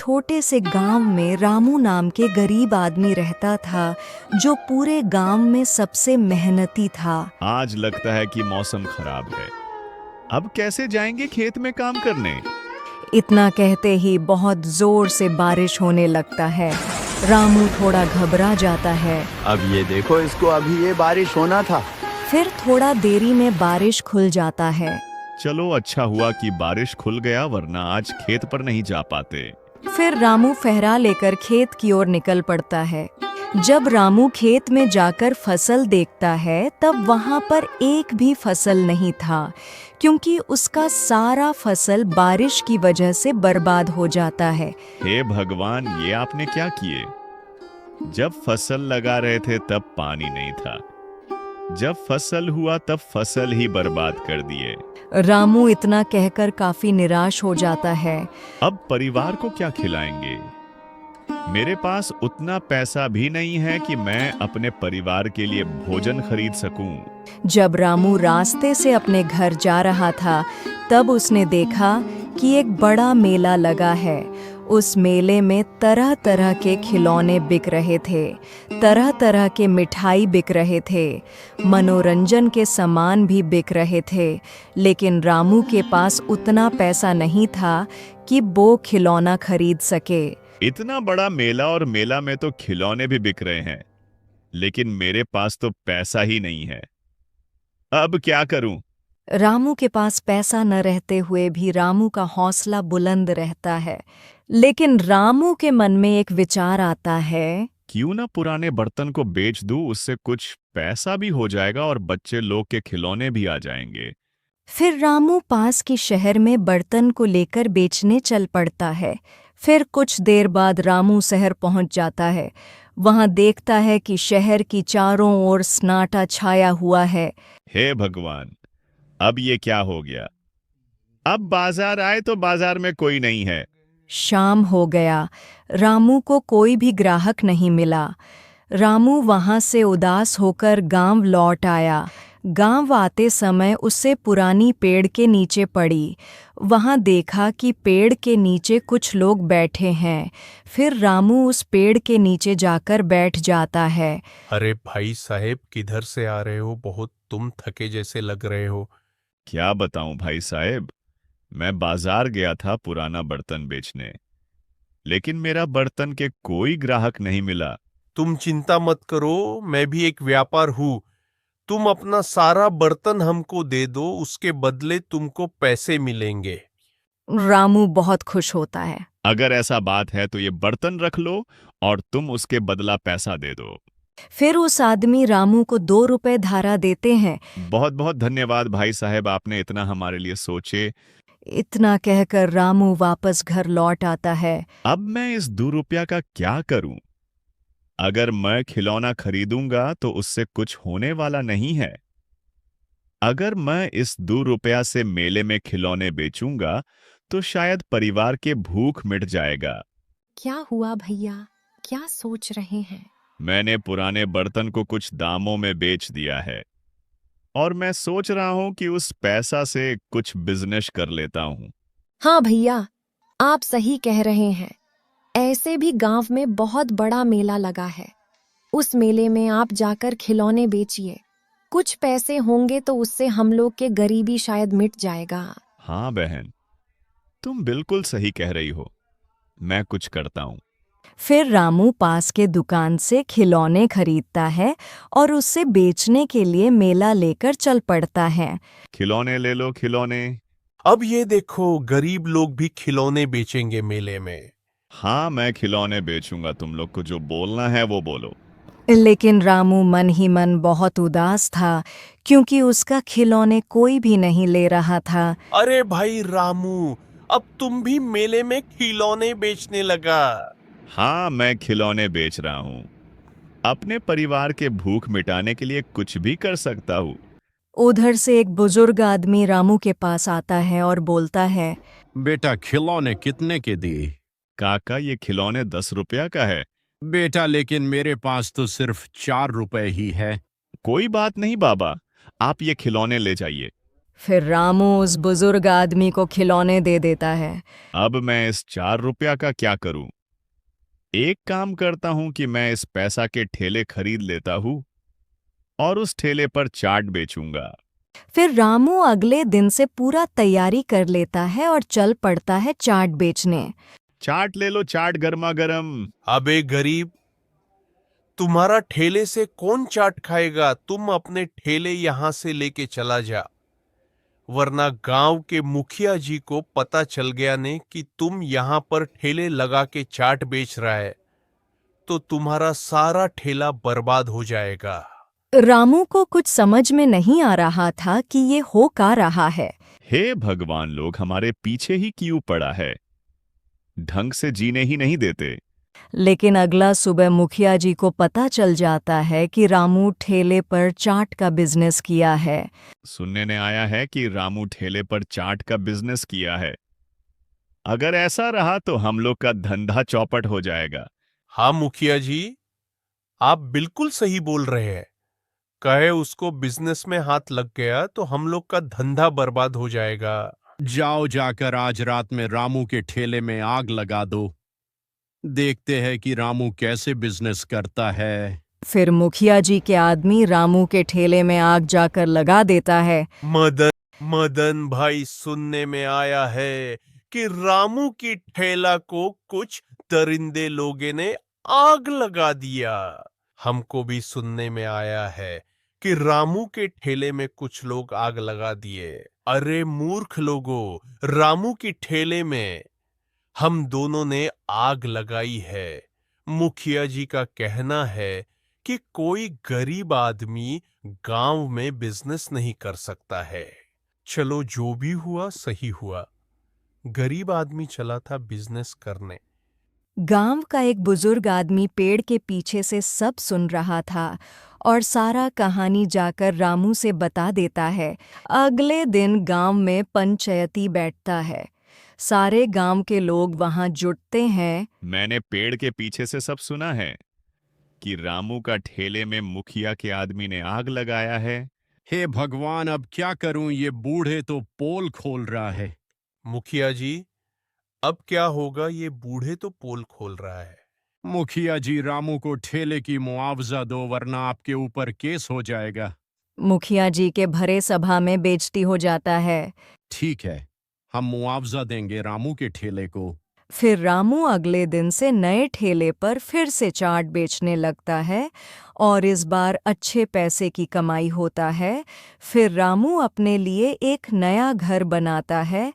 छोटे से गांव में रामू नाम के गरीब आदमी रहता था, जो पूरे गांव में सबसे मेहनती था। आज लगता है कि मौसम खराब है। अब कैसे जाएंगे खेत में काम करने? इतना कहते ही बहुत जोर से बारिश होने लगता है। रामू थोड़ा घबरा जाता है। अब ये देखो, इसको अभी ये बारिश होना था। फिर थोड़ा देरी में बारिश खुल जाता है। चलो अच्छा हुआ कि बारिश खुल गया, वरना आज खेत पर नहीं जा पाते। फिर रामू फेहरा लेकर खेत की ओर निकल पड़ता है। जब रामू खेत में जाकर फसल देखता है, तब वहां पर एक भी फसल नहीं था, क्योंकि उसका सारा फसल बारिश की वजह से बर्बाद हो जाता है। हे भगवान, ये आपने क्या किए? जब फसल लगा रहे थे तब पानी नहीं था, जब फसल हुआ तब फसल ही बर्बाद कर दिए। रामू इतना कहकर काफी निराश हो जाता है। अब परिवार को क्या खिलाएंगे? मेरे पास उतना पैसा भी नहीं है कि मैं अपने परिवार के लिए भोजन खरीद सकूं। जब रामू रास्ते से अपने घर जा रहा था, तब उसने देखा कि एक बड़ा मेला लगा है। उस मेले में तरह तरह के खिलौने बिक रहे थे, तरह तरह के मिठाई बिक रहे थे, मनोरंजन के सामान भी बिक रहे थे। लेकिन रामू के पास उतना पैसा नहीं था कि वो खिलौना खरीद सके। इतना बड़ा मेला, और मेला में तो खिलौने भी बिक रहे हैं, लेकिन मेरे पास तो पैसा ही नहीं है। अब क्या करूं? रामू के पास पैसा न रहते हुए भी रामू का हौसला बुलंद रहता है। लेकिन रामू के मन में एक विचार आता है, क्यों ना पुराने बर्तन को बेच दूं, उससे कुछ पैसा भी हो जाएगा और बच्चे लोग के खिलौने भी आ जाएंगे। फिर रामू पास के शहर में बर्तन को लेकर बेचने चल पड़ता है। फिर कुछ देर बाद रामू शहर पहुंच जाता है। वहां देखता है कि शहर की चारों ओर सन्नाटा छाया हुआ है। हे भगवान, अब ये क्या हो गया? अब बाजार आए तो बाजार में कोई नहीं है। शाम हो गया। रामू को कोई भी ग्राहक नहीं मिला। रामू वहां से उदास होकर गांव लौट आया। गांव आते समय उसे पुरानी पेड़ के नीचे पड़ी। वहां देखा कि पेड़ के नीचे कुछ लोग बैठे हैं। फिर रामू उस पेड़ के नीचे जाकर बैठ जाता है। अरे भाई साहेब, किधर से आ रहे हो? बहुत तुम थके जैसे लग रहे हो। क्या बताऊं भाई साहब, मैं बाजार गया था पुराना बर्तन बेचने, लेकिन मेरा बर्तन के कोई ग्राहक नहीं मिला। तुम चिंता मत करो, मैं भी एक व्यापार हूँ। तुम अपना सारा बर्तन हमको दे दो, उसके बदले तुमको पैसे मिलेंगे। रामू बहुत खुश होता है। अगर ऐसा बात है तो ये बर्तन रख लो और तुम उसके बदला पैसा दे दो। फिर उस आदमी रामू को 2 रुपए धारा देते हैं। बहुत बहुत धन्यवाद भाई साहब, आपने इतना हमारे लिए सोचे। इतना कहकर रामू वापस घर लौट आता है। अब मैं इस 2 रुपया का क्या करूं? अगर मैं खिलौना खरीदूंगा तो उससे कुछ होने वाला नहीं है। अगर मैं इस 2 रुपया से मेले में खिलौने बेचूंगा तो शायद परिवार के भूख मिट जाएगा। क्या हुआ भैया, क्या सोच रहे हैं? मैंने पुराने बर्तन को कुछ दामों में बेच दिया है, और मैं सोच रहा हूं कि उस पैसा से कुछ बिजनेस कर लेता हूं। हाँ भैया, आप सही कह रहे हैं। ऐसे भी गांव में बहुत बड़ा मेला लगा है। उस मेले में आप जाकर खिलौने बेचिए। कुछ पैसे होंगे तो उससे हम लोग के गरीबी शायद मिट जाएगा। हाँ बहन, तुम बिल्कुल सही कह रही हो। मैं कुछ करता हूं। फिर रामू पास के दुकान से खिलौने खरीदता है और उससे बेचने के लिए मेला लेकर चल पड़ता है। खिलौने ले लो, खिलौने। अब ये देखो, गरीब लोग भी खिलौने बेचेंगे मेले में। हाँ, मैं खिलौने बेचूंगा, तुम लोग को जो बोलना है वो बोलो। लेकिन रामू मन ही मन बहुत उदास था, क्योंकि उसका खिलौने कोई भी नहीं ले रहा था। अरे भाई रामू, अब तुम भी मेले में खिलौने बेचने लगा। हाँ, मैं खिलौने बेच रहा हूँ। अपने परिवार के भूख मिटाने के लिए कुछ भी कर सकता हूँ। उधर से एक बुजुर्ग आदमी रामू के पास आता है और बोलता है, बेटा, खिलौने कितने के दिए? काका, ये खिलौने 10 रुपया का है। बेटा, लेकिन मेरे पास तो सिर्फ 4 रुपए ही है। कोई बात नहीं बाबा, आप ये खिलौने ले जाइए। फिर रामू उस बुजुर्ग आदमी को खिलौने दे देता है। अब मैं इस 4 रुपया का क्या करूं? एक काम करता हूं कि मैं इस पैसा के ठेले खरीद लेता हूं और उस ठेले पर चाट बेचूंगा। फिर रामू अगले दिन से पूरा तैयारी कर लेता है और चल पड़ता है चाट बेचने। चाट ले लो, चाट गर्मा गर्म। अबे गरीब, तुम्हारा ठेले से कौन चाट खाएगा? तुम अपने ठेले यहां से लेके चला जा, वरना गांव के मुखिया जी को पता चल गया ने कि तुम यहां पर ठेले लगा के चाट बेच रहा है, तो तुम्हारा सारा ठेला बर्बाद हो जाएगा। रामू को कुछ समझ में नहीं आ रहा था कि ये हो क्या रहा है। हे भगवान, लोग हमारे पीछे ही क्यों पड़ा है? ढंग से जीने ही नहीं देते। लेकिन अगला सुबह मुखिया जी को पता चल जाता है कि रामू ठेले पर चाट का बिजनेस किया है। सुनने ने आया है कि रामू ठेले पर चाट का बिजनेस किया है। अगर ऐसा रहा तो हम लोग का धंधा चौपट हो जाएगा। हाँ मुखिया जी, आप बिल्कुल सही बोल रहे हैं। कहे उसको बिजनेस में हाथ लग गया तो हम लोग का धंधा बर्बाद हो जाएगा। जाओ, जाकर आज रात में रामू के ठेले में आग लगा दो। देखते हैं कि रामू कैसे बिजनेस करता है। फिर मुखिया जी के आदमी रामू के ठेले में आग जाकर लगा देता है। मदन भाई, सुनने में आया है कि रामू की ठेला को कुछ दरिंदे लोगे ने आग लगा दिया। हमको भी सुनने में आया है कि रामू के ठेले में कुछ लोग आग लगा दिए। अरे मूर्ख लोगों, रामू की ठेले में हम दोनों ने आग लगाई है। मुखिया जी का कहना है कि कोई गरीब आदमी गांव में बिजनेस नहीं कर सकता है। चलो, जो भी हुआ सही हुआ। गरीब आदमी चला था बिजनेस करने। गांव का एक बुजुर्ग आदमी पेड़ के पीछे से सब सुन रहा था और सारा कहानी जाकर रामू से बता देता है। अगले दिन गांव में पंचायती बैठता है। सारे गांव के लोग वहां जुटते हैं। मैंने पेड़ के पीछे से सब सुना है कि रामू का ठेले में मुखिया के आदमी ने आग लगाया है। हे भगवान, अब क्या करूं? ये बूढ़े तो पोल खोल रहा है। मुखिया जी, अब क्या होगा? ये बूढ़े तो पोल खोल रहा है। मुखिया जी, रामू को ठेले की मुआवजा दो, वरना आपके ऊपर केस हो जाएगा। मुखिया जी के भरे सभा में बेइज्जती हो जाता है। ठीक है, हम मुआवजा देंगे रामू के ठेले को। फिर रामू अगले दिन से नए ठेले पर फिर से चाट बेचने लगता है और इस बार अच्छे पैसे की कमाई होता है। फिर रामू अपने लिए एक नया घर बनाता है